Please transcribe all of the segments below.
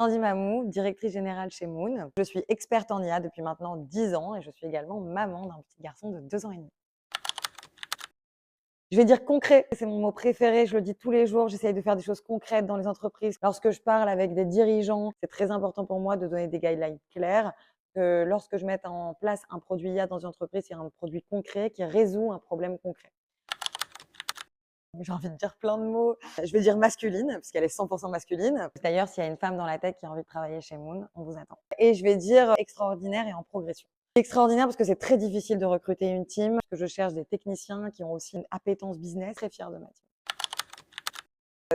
Sandy Mamou, directrice générale chez Moon. Je suis experte en IA depuis maintenant 10 ans et je suis également maman d'un petit garçon de 2 ans et demi. Je vais dire concret, c'est mon mot préféré, je le dis tous les jours, j'essaye de faire des choses concrètes dans les entreprises. Lorsque je parle avec des dirigeants, c'est très important pour moi de donner des guidelines clairs. Que lorsque je mette en place un produit IA dans une entreprise, c'est un produit concret qui résout un problème concret. J'ai envie de dire plein de mots. Je vais dire masculine, puisqu'elle est 100% masculine. D'ailleurs, s'il y a une femme dans la tech qui a envie de travailler chez Moon, on vous attend. Et je vais dire extraordinaire et en progression. Extraordinaire parce que c'est très difficile de recruter une team, parce que je cherche des techniciens qui ont aussi une appétence business. Très fière de ma team.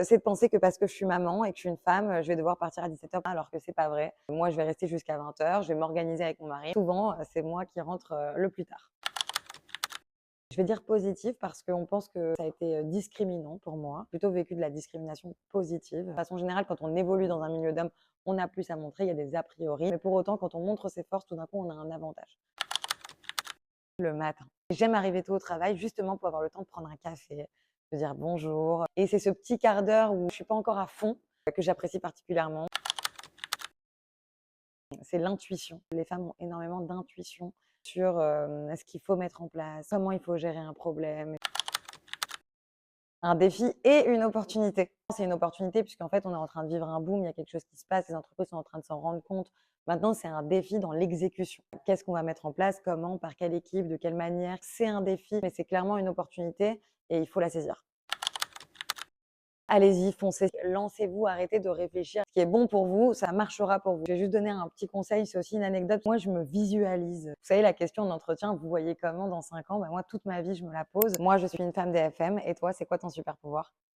C'est de penser que parce que je suis maman et que je suis une femme, je vais devoir partir à 17h alors que c'est pas vrai. Moi, je vais rester jusqu'à 20h, je vais m'organiser avec mon mari. Souvent, c'est moi qui rentre le plus tard. Je vais dire positif parce qu'on pense que ça a été discriminant pour moi, plutôt vécu de la discrimination positive. De façon générale, quand on évolue dans un milieu d'hommes, on a plus à montrer, il y a des a priori. Mais pour autant, quand on montre ses forces, tout d'un coup, on a un avantage. Le matin. J'aime arriver tôt au travail justement pour avoir le temps de prendre un café, de dire bonjour. Et c'est ce petit quart d'heure où je suis pas encore à fond que j'apprécie particulièrement. C'est l'intuition. Les femmes ont énormément d'intuition sur ce qu'il faut mettre en place, comment il faut gérer un problème. Un défi et une opportunité. C'est une opportunité puisqu'en fait, on est en train de vivre un boom, il y a quelque chose qui se passe, les entreprises sont en train de s'en rendre compte. Maintenant, c'est un défi dans l'exécution. Qu'est-ce qu'on va mettre en place? Comment? Par quelle équipe? De quelle manière? C'est un défi, mais c'est clairement une opportunité et il faut la saisir. Allez-y, foncez, lancez-vous, arrêtez de réfléchir. Ce qui est bon pour vous, ça marchera pour vous. Je vais juste donner un petit conseil, c'est aussi une anecdote. Moi, je me visualise. Vous savez, la question d'entretien, vous voyez comment dans 5 ans? Moi, toute ma vie, je me la pose. Moi, je suis une femme des FM et toi, c'est quoi ton super pouvoir?